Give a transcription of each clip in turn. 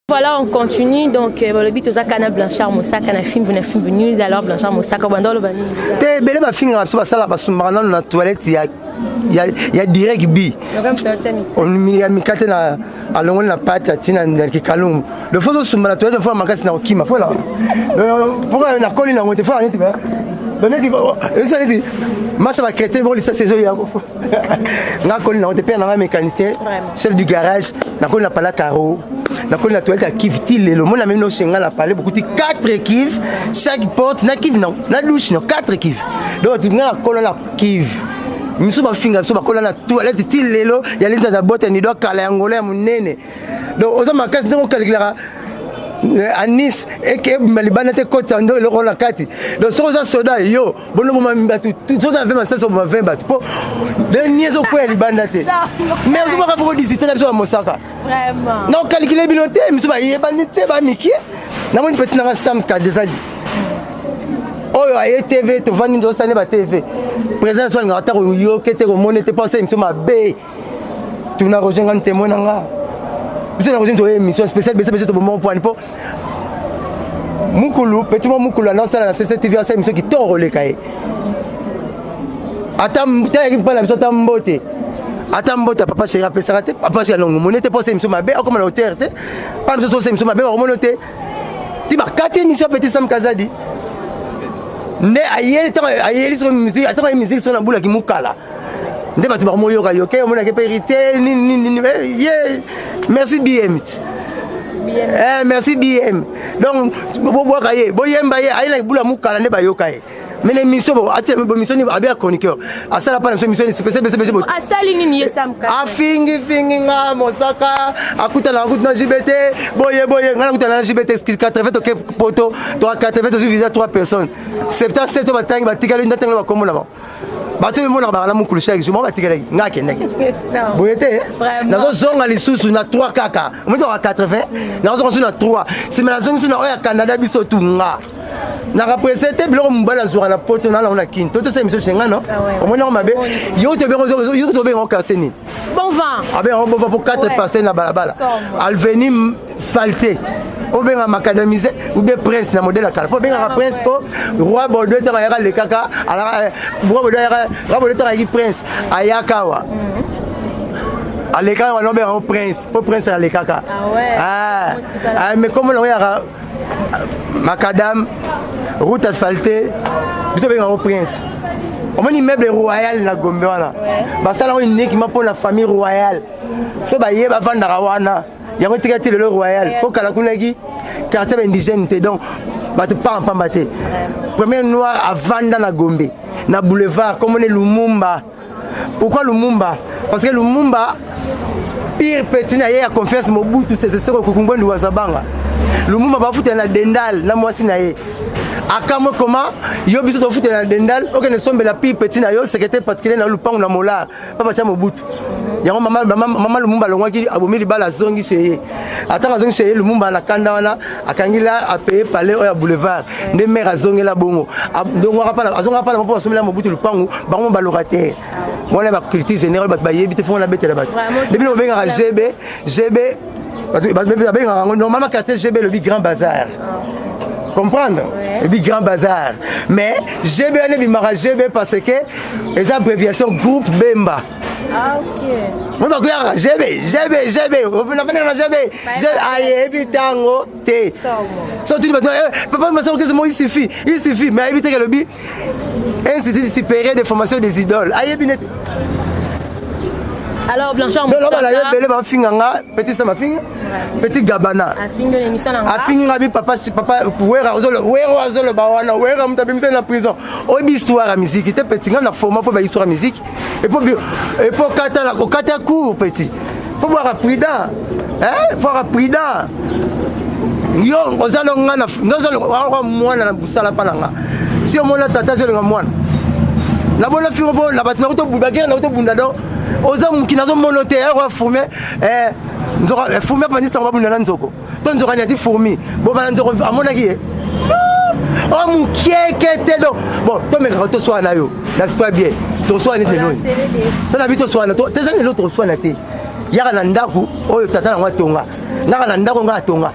Voilà, on continue. Donc, le but est de Blanchard Moussaka, na film news. Alors, Blanchard Moussaka, bandolo bani. Te bele ba film na so sala ba sumbana na toilette ya direct bi. On mi mikate na alongo na pata tina ndaki kalum. Le faut sumbana toilette faut makasi na okima faut là. Pour na koli na mote faut aneti ba. Doneti ça dit marche va chrétien bon ça saison ya. Na koli na mote pe na mécanicien, chef du garage, na koli na pala caro. Donc on a toilette à Kiv le monde a même nos chenga la parlé beaucoup de 4 Kiv chaque porte na Kiv non na douche non 4 Kiv donc tu na colonne la Kiv miso ba finga so ba colonne la toilette til lelo ya linda za bote ni do kala ngole munene donc oza makasi ndongo kalikira à Nice et que malibana te côté ndo le rôle la kati donc so za soda yo bono mo mbatu tout ça fait ma station mo 20 bat po dernier zo ko libanda te mais on va faire visiter la so Mosaka vraiment non calculer biloté miso ba yebanite ba miki na mo petit na sam ka desali oyo a TV to vandi ndo sane ba TV président so ngata yo kete ko monete passer miso ma be tu na rejoindre témoin nga. C'est une émission spéciale, mais c'est un moment pour Moukoulou, petit Moukoulou, annonce la CCTV, c'est une émission qui tord relais. Attends, tu pas la mission Tambote. Attends, papa chéri, papa chéri, non, mon était pas émission ma belle, comme la hauteur, pas une émission ma belle, on noté. Tu vas 4 émissions petit Sam Kazadi. Ne aïe, sur musique, attends, la musique sur la boule qui moukala. Ndeba tu ba moyo ka yoke on a ke hérité ni merci BM merci BM donc bo bois kaye bo yemba ye aina bula mukala ndeba yoka ye mais les missions bo ati bo mission ni abia chroniqueur asala pa na mission ni spécial asali nini yesam ka afingi nga Mosaka akuta na JBT boye ngana akuta na JBT 80 to poto to 80 to visa 3 personnes 77 to batangi batikali ndatangi ba komona ba bato yo mona ba la mukulu chaque jour ba tikelaki ngake ndeke boyete nazo zonga lisusu na 3 kaka moto wa 80 nazo zonga na 3 c'est la zonga na oya Canada biso tunga na représenter biloko mbala zura na poto na la kin toto c'est monsieur chenga non au moins mabe yo to be en quartier ni bon vent ah ben on va pour 4 personnes na balabala alveni spalté ou bien macadamisé ou bien prince na modèle kala po bien prince po roi Bordeaux ta ya le kaka ala roi Bordeaux ta ya prince ayakawa aleka on bien prince po prince la le kaka mais comme on ya macadam route asphaltée biso bien prince on un immeuble royal na Gombe wana basala une équipe pour la famille royale so ba yeba vanda wana yango tikati le royal pour kala kunaki quartier indigène donc batu pas en pambate premier noir à vanda na Gombe na boulevard comme on est Lumumba. Pourquoi Lumumba? Parce que Lumumba pire petit na ya confiance Mobutu c'est ce ko kumbondu wa Zabanga Lumumba ba futa na dendal na mwasi na ye akamo comment yo biso to futa na dendal okene sombe la pire petit na yo secrétaire particulier na lupango na mola papa cha Mobutu yango mama Lumumba longwaki abomeli bala zongi chez atanga zongi chez Lumumba na kanda wana akangila a payer palais oya boulevard nde mère azongela bongo ndongwa pa azonga pa papa somela Mobutu lupango bango balorate mona ba critique générale ba yebi te fona la bête la bat depuis on venga GB normalement quartier GB le big grand bazar comprendre le big grand bazar mais GB on est bimara GB parce que les abréviations groupe Bemba. Ah ok. Moi je GB. On va venir à GB. Aïe bitango T. So tu dis papa me semble que c'est moi il suffit mais éviter que le bi Institut supérieur de formation des idoles. Aïe binette. Alors Blanchard Moussaka. Non là belle ba finganga petit ça ma finga. Petit Gabana. Afinga l'émission na. Afinga bi papa wera ozolo ba wana wera mutabi misa na prison. Obi histoire à musique, était petit na format pour ba histoire à musique. Et pour kata court petit. Faut voir prudent. Faut voir prudent. Yo ozalo ngana ngozalo wa mwana na busala pananga. Si on mona tata zo mwana. La bonne fille bon la batna auto bundagera na auto bundado. Oza mukinazo monote wa fume nzora fume pa nisa babunda na nzoko to nzora ni fourmi bo ba nzoko amona ki o mukieke do bon to me ka to so na yo n'est pas bien to so ni te no ça na bito so na to te ça ni l'autre so na te yaka na ndako oyo tata nango atonga naka na ndako nga atonga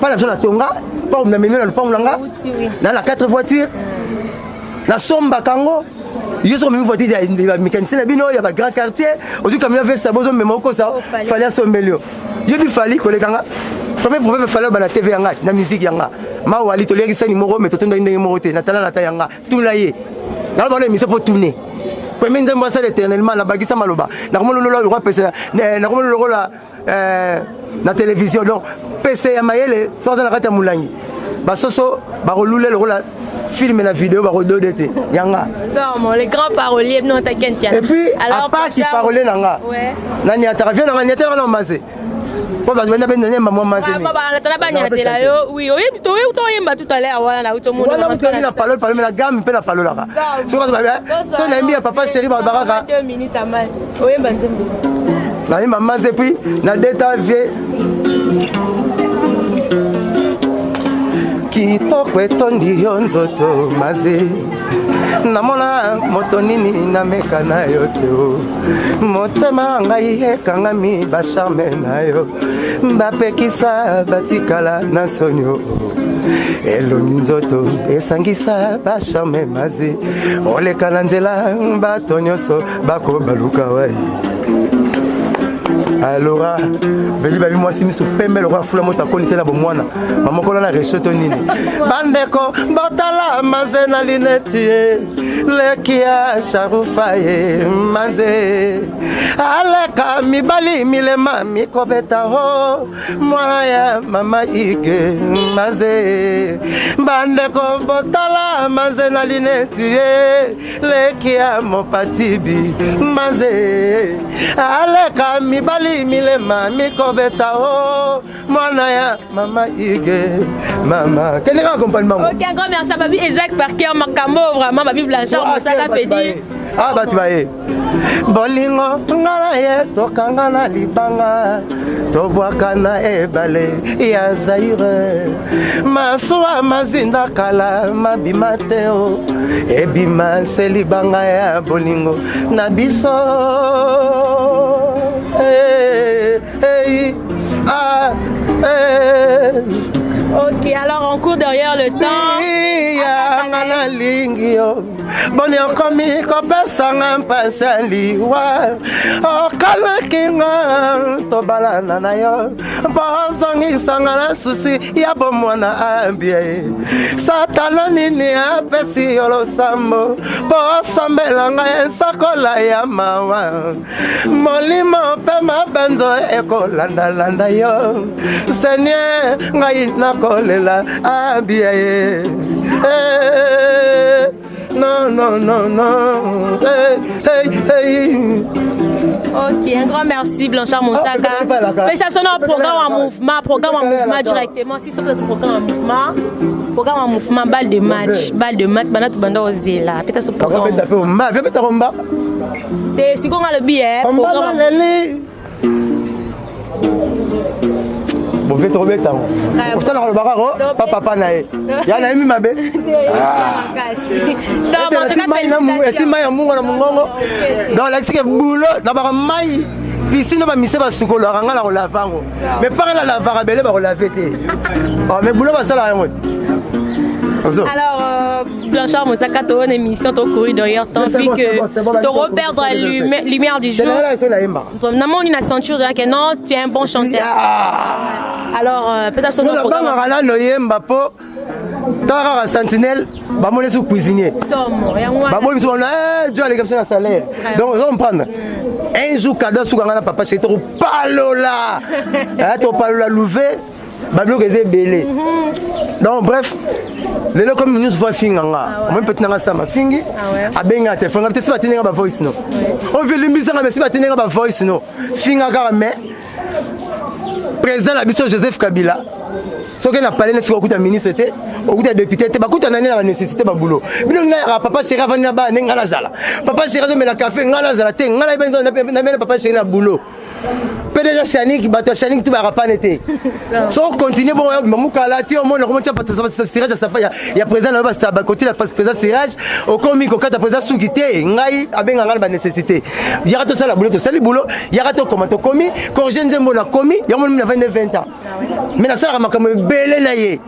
pas na so na tonga pas na memi na lupango nanga na 4 voitures na somba kango yo so memi voiture ya mécanicien na bino ya ba grand quartier ozu kamina vesta bozo memo ko sa fallait sombelio yo bi fali kolekanga premier problème fallait ba na TV yanga na musique yanga ma wali to leki sani moko meto tonda ndenge moko te na tala na ta yanga tula ye na ba na mission pour tourner premier nzembo ça éternellement na bagisa maloba na komo lolo le roi PC na komo lolo la na télévision donc PC ya mayele sans na kata mulangi ba soso ba rolule le rôle film la vidéo ba rododete yanga Somo les grands paroliers non t'inquiète bien. Et puis alors pas qui parlait nanga ouais nani atravient na nani atara na masé pour ba benda benda nyamba mo masé ba ba na banya tela yo oui oui to yemba tout à l'heure voilà na uto mundo wala na parole la gamme pe na parole là so ba so na mbi papa chéri ba baraka 2 minutes à mal oyemba nzembe na yemba masé puis na deta vie kitoko etondi yo nzoto maze namona moto nini nameka na yo te o motema ngai ekangami basharme na yo bapekisa batikala na soni o elongi nzoto esangisa basharme maze oleka na nzela bato nyonso bakobaluka wai alora veli babi mwasi miso pembe lokwa fula moto akoni te na bomwana mamokolo na reshoto nini bandeko botala maze na lineti leki ya sharufa ye maze aleka mibali milema mikobeta ho mwana ya mama ige maze bandeko botala maze na lineti leki ya mopatibi maze aleka mibali milema mikobeta o mwana ya mama ige mama quel est l'accompagnement OK un grand merci à Babi Isaac Parker makambo vraiment Babi Blanchard Mosaka Pedi ah batu bae bolingo ngala ye tokanga na libanga tobwaka na ebale ya Zaire maswa mazinda kala mabima teo ebima selibanga ya bolingo na biso OK, alors on court derrière le temps. Boni okomi kopesanga mpasa liwa okalakinga tobalana na yo bozongisanga na susi ya bomwana ambie satana nini apesi yo losambo bosambelanga ensakola ya mawa molimo mpe mabanzo ekolandalanda yo senye ngai nakolela ambie non, non, non, non. Hey, hey, hey. OK, un grand merci Blanchard Mosaka. Félicitations au programme en mouvement directement. Si c'est le programme en mouvement, balle de match, banat banda ozela. Peut-être ce programme. T'es si qu'on a le billet, programme. Bon, fais trop bien, t'as pourtant, dans le barreau, papa nae. Y'a un ami mabe. Dans l'extérieur, boulot, dans le maï. Piscine, on mise sur le rang, on l'a fait. Mais par là, la varabelle, on l'a fait. Oh, mais boulot, ça l'a rien. Alors, Blanchard Mosaka, tu as une émission, tu as couru derrière, tu as envie que tu reperdre la lumière du jour. Normalement, on a une ceinture, non, tu es un bon chanteur. Alors, peut-être que tu as Tara Sentinelle, bamone sous cuisinier. Bamone sous Dieu les captions à salaire. Donc on prend un jour cadeau sous ganga papa chez toi palola. Ah toi palola louvé, bablo que belé. Donc bref, les locaux comme nous voient finganga. On même peut tenir ça ma fingi. A benga te fanga peut-être pas tenir ba voice no. On veut limiter mais si pas tenir ba voice no. Finga mais président la mission Joseph Kabila. Ce qu'on a parlé, c'est que ministre était, au bout des députés, la nécessité de boulot. Papa chéri avant na ba ngala zala. Papa chéri mais la café ngala zala te ngala ben papa chéri na boulot. déjà Chanik bato Chanik tout ba rapane te so continuer bon mamuka la ti au monde comment tu as tirage ça ya président na ba ça ba continuer la président tirage au komi ko kata président soukité ngai abenga ngala ba nécessité ya to sala boulot to sali boulot ya to comment to komi corriger nzembo na komi ya mo na 20 ans mais na sala makambo belé na ye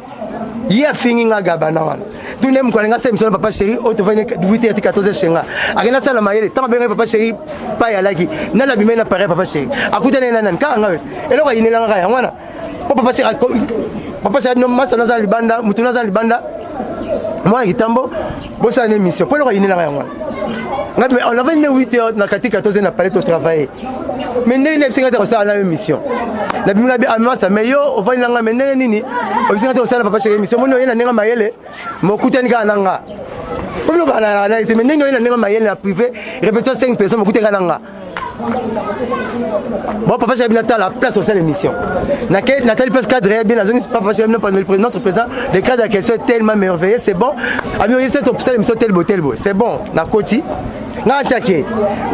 ya fini nga gabana wana tout nem ko nga sem papa chéri o to 8h 14h chenga akena sala mayele tant benga papa chéri pa ya laki na na bimena pare papa chéri akutana na nan ka nga eloko yinela nga ya wana papa chéri no masa na za libanda mutuna za libanda moi kitambo bosa na émission pour eloko yinela nga ya wana on avait 8h na 14h na palais au travail mais ndenge singa ta ça na émission na biminga bi amasa mais yo o vani nga mais ndenge nini o singa ta ça papa chéri émission mono yena nenga mayele mokutani ka nanga comme bana na ite mais ndenge yena nenga mayele na privé répétition 5 personnes mokutani ka nanga bon papa chéri binata la place au sein de l'émission Nathalie Place cadre bien papa chéri notre président le cadre de la question est tellement merveilleux c'est bon ami il cette option l'émission tel beau c'est bon na koti na attaqué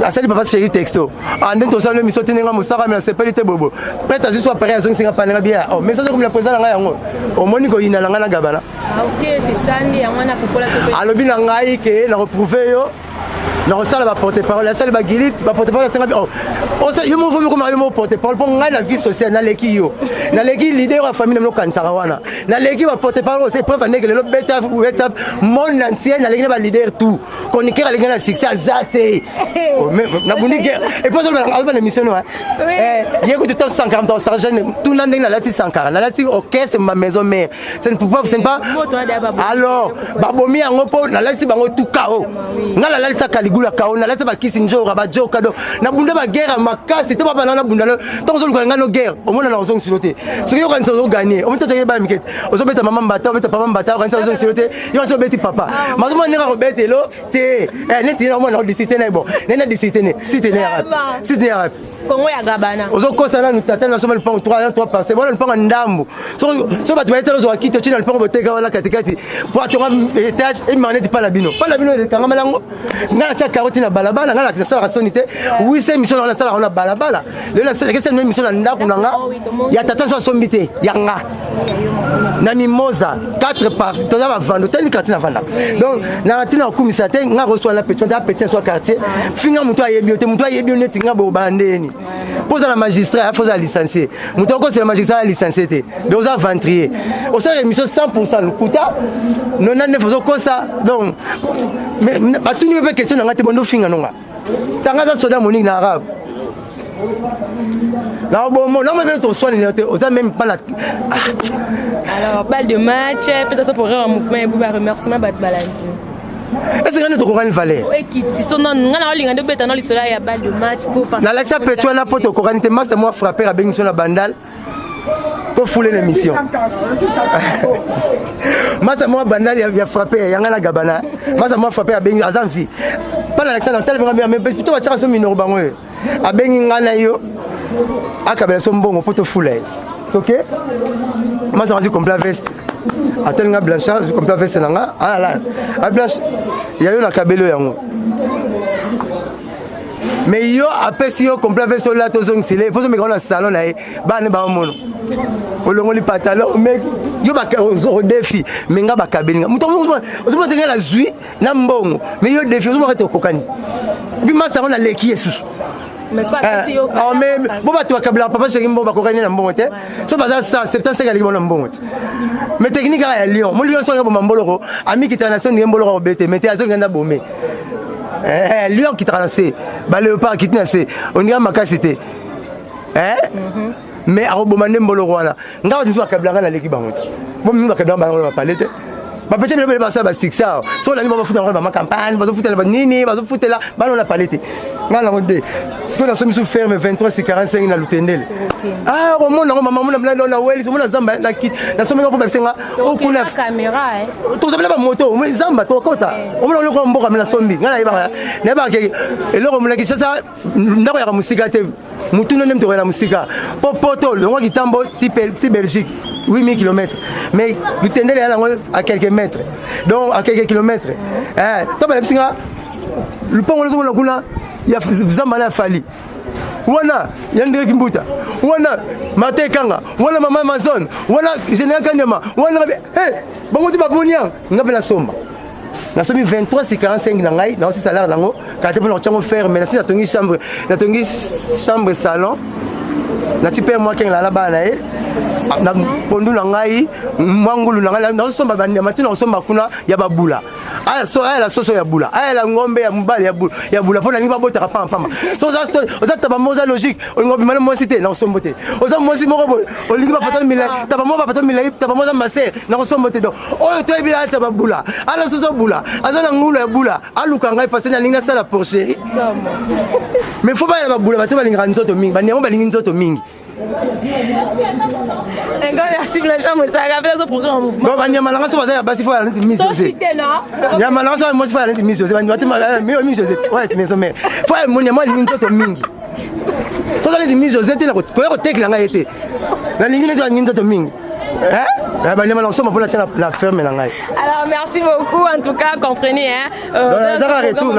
la salle papa chéri texto en tout ça l'émission tenenga musaka mais c'est pas l'été bobo peut-être juste après à 5 panela bien oh mais ça comme le président nga yango au monico ina nga na gabana OK c'est ça ndi yango na popola to alobi na ngai ke na reprouver yo na sala ba porte-parole la salle ba gilit ba porte-parole senga oh ça yo mo comme yo porte-parole pour ngai la vie sociale na leki yo na leki leader wa famille no kansara wana na leki ba porte-parole c'est preuve que le beta WhatsApp monde entier na leki ba leader tout chroniqueur la leki succès azate na bundi et puis on va l'émission ouais il y a que tout 140 sargent tout na ndeng na la 140 na la orchestre ma maison mère c'est pas alors ba bomi yango po na la bango tout kao ngala la sa kaligula kao na la sa ba kisi njora ba joka do na bunda ba guerre makasi te ba na bunda no to zo luka ngano guerre au monde na zo siloté ce que yo kan zo gagner au monde to yeba mikete ozo beta maman bata beta papa bata kan zo siloté yo zo beti papa mazo mo nera robete lo te neti na mo na disité na bon na disité ne cité ne arabe Kongo ya gabana ozo kosa na nutata na somo le 3 parce bon le pont ndambo so ba tueta zo akito china le pont boteka wala katikati pour atonga étage et manete pas la bino kanga malango ngana cha carotte na balabala ngana sa rasonité oui c'est mission na sala na balabala le la c'est une mission na ndako nanga ya tata so sombité yanga na mimosa 4 par to za vando tani quartier na vanda donc na tina kumisa te nga reçoit la petit soit quartier finga muto ayebi neti nga bo bandeni pose la magistrat faut la licencier muto ko c'est la magistrat licencié te donc ça ventrier au sein émission 100% le kuta 99 ko ça donc mais ba tuni be question nga te bondo finga nonga tanga za soda monique na arabe là bon non mais ton soin on même pas la alors balle de match peut-être pour un mouvement et pour remerciement bat balance est-ce que notre coran valait qui sont non ngana olinga de beta non li cela ya balle de match pour passer na Alexa Petro na poto coran te master moi frapper à benison na bandal to fouler l'émission master moi bandal ya frapper ya ngana gabana master moi frapper à benison azanfi pas Alexa na tellement mais plutôt va tirer minoro bango a bengi ngana yo akabela so mbongo poto fouler OK moi ça va dire complet veste atelinga blanchard je complet veste nanga ah là a blanche ya yo na kabelo yango mais yo après si yo complet veste là to zong sile faut se mettre dans le salon là ba ne ba mono olongo li pantalon mais yo ba au défi mais nga ba kabelinga muto ozo tenga la zui na mbongo mais yo défi ozo rete kokani bi masa on a leki yesus mais quoi si yo mais bon ba tu kabla papa chéri mbongo ba kokani na mbongo te so baza 175 ali bona mbongo te mais technique à Lyon mon Lyon so ngabo mambolo ami qui international ngembolo ko bete mais te azo ngenda bomé Lyon qui traversait ba léopard qui tenait on y a makasité mais a bomane mbolo wana ngawa tu akablanga na leki bango bo mi akablanga bango ba palete ba petit le ba ça ba sixa so la ni ba futa ba campagne ba futa ba nini ba futa la ba na palete ngala ngode ce que nous sommes sous ferme 23:45 na Lutendele ah au monde na maman na weli so na zamba na kit na somenga po ba senga o kuna caméra to zabela ba moto mais zamba to kota o mona le ko mboka na sombi ngala iba ne ba ke eloko mona ki ça ndako ya musika te mutu no nem to la musika poto le ngwa kitambo type Belgique 8000 km mais Lutendele à quelques mètres donc à quelques kilomètres to ba le singa le pont le kuna ya zamba na fali wana Yandere Kimbuta wana Matekanga wana Mama Amazon wana Général Kanyama wana bango ti baboniang ngabe na somba na somi 23 c'est 45 na ngai na aussi salaire nango quand tu peux le chango faire mais na tongi chambre salon na ti père moi king la bana na pondu na ngai mwangulu na ngai na somba bandi matu na somba kuna ya babula aya so aya la soso ya bula aya la ngombe ya mbali ya bula pona ninga bota pamba pamba so za taba moza logique ngombe mala mo cité na sombote oza mo si moko boy olingi ba patana mila taba mo ba patana mila taba moza maser na sombote do o to ebila taba bula ala soso bula azana ngulu ya bula aluka ngai passer na linga sala pour chérie mais faut pas ya bula bato balinga nzoto mingi banyamo balingi nzoto mingi. Merci Blanchard Moussaka, peut-être programme en mouvement. Bon, Nyamala so baza basi faut aller mise José. Nyamala so moi faut aller mise José, mais mise José. Ouais, mais mais. Faut mon nyama lingi nzoto mingi. So aller mise José te na ko tekla nga été. Na lingi nzoto mingi. Hein? La ferme. Alors merci beaucoup en tout cas, comprenez hein. Retour,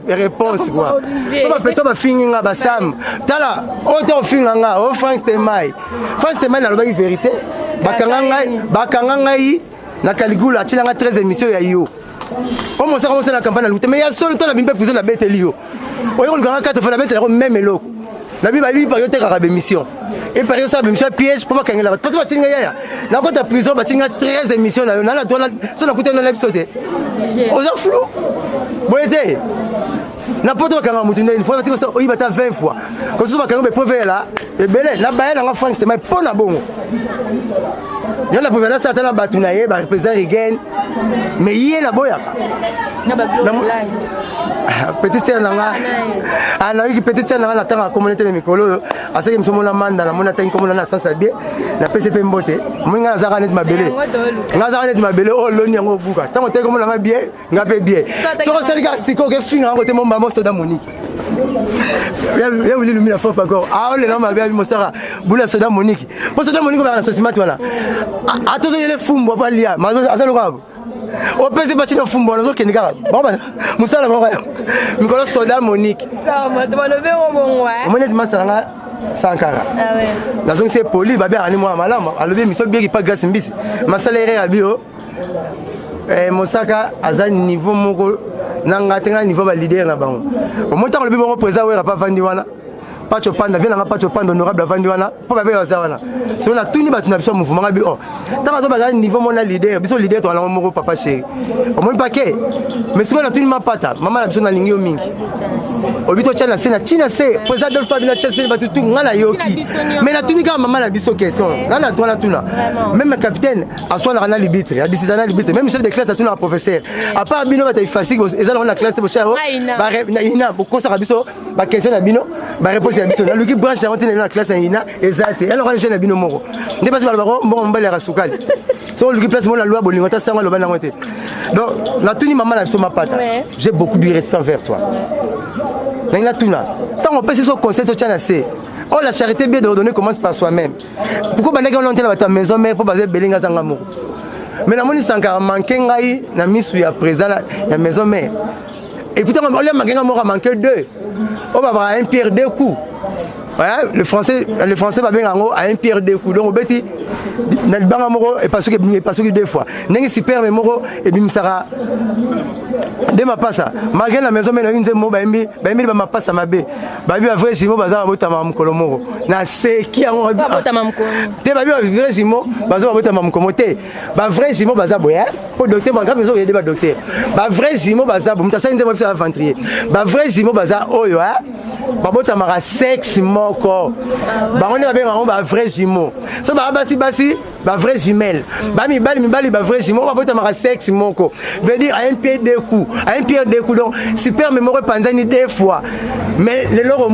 réponse quoi. Ça va peut-être finir ba Sam. Tala, auto finir nga, o France Temai. France Temai na loba vérité. Bakanga ngai na Caligula tilanga 13 émissions ya yo. On m'a commencé la campagne à lutter mais il y a seul temps la bimbe prison la bête lio. Oyo le grand 4 fois la bête même eloko. La Bible a lui par yote karabe mission. Et par yote ça mission piège pour pas qu'il la parce que tinga ya. Na ko ta prison ba tinga 13 émissions na la doit so na côté na l'épisode. Aux flou. Boyete. N'importe quoi quand mutune une fois parce que o ibata 20 fois. Quand so ba quand be preuve là et belé na ba na France c'est mais pas na bongo. Yo na preuve là ça tana batuna ye ba représenter again. Mais yé na boya. Na ba petite sœur nanga ana qui petite sœur nanga natanga communauté de mikolo asaki msomo na manda na mona tangi komona na sansa bien na PCP mbote mwinga nazaka net mabele nazaka net mabele o loni yango buka tango te komona nga bien nga pe bien so ko selika siko ke finga ngo te mo mama soda Monique ya wili lumina fort encore ah ole na mabele mo sara bula soda Monique po soda Monique ba na sosimati wala atozo yele fumbo pa lia mazo azalo kabo au PC bâtiment fumbo nazo kenika baba musala moko mikolo soda Monique ça moi to lever au bon ouais on est masanga sankara ah ouais nazo c'est poli baba ani moi malama alobi miso bieki pas grâce mbisi masala ere abio Mosaka aza niveau moko nanga tenga niveau ba leader na bango au montant le bon président wera pas vandi wana Pacho Panda vient na Pacho Panda honorable vandi wana po ba ba za wana so na tuni ba tuna biso mouvement bi oh tanga zo ba niveau mona leader biso leader to na moko papa chéri au moins paquet mais souvent na tuni mapata mama na biso na lingio mingi obito chana sena china se président Adolphe Kabila chese ba tutu ngala yoki mais na tuni ka mama na biso question na tuna même capitaine aswa na libitre a décidé na libitre même chef de classe tuna professeur à part bino ba taille facile ezala na classe bo chao ba ina bo kosa biso ba question na bino ba réponse na luki branche ya tene na classe ina ezate alors on jeune bino moko ndé pas balbaro mbongo mbale ya sukali so luki place mona loi bolingo ta sanga loba na ngote donc la tuni maman na biso mapata j'ai beaucoup de respect envers toi na tuna tant on peut se concept au chana c'est oh la charité bien de redonner commence par soi-même pourquoi bandaki on entend ta maison mère pour baser belinga zanga moko mais la moni sankara manqué ngai na misu ya présent ya maison mère et putain on lui manqué moko manqué deux on va avoir un pierre deux coups. Ouais, le français va bien en haut à un pierre deux coups. Donc on bêtit dans le banc moro et parce que deux fois. N'est-ce super mais moro et bim sara. De ma passe. Malgré la maison mais une zemo baimbi ba ma passe ma bé. Babi vrai jimo baza bota mam kolomoro. Na c'est qui a on bota mam ko. Te babi vrai jimo baza bota mam komote. Ba vrai jimo baza boya. Pour docteur ba grave besoin ba docteur. Ba vrai jimo baza bum ta sa nzemo bisa ventrier. Ba vrai jimo baza oyo hein. Babota mara sexe moko ba on ba ba vrai jumeau so ba basi ba vrai jumelle ba mi bali ba vrai jumeau babota mara sexe moko veut dire à un pied deux coups donc super mémoire panzani deux fois mais le loro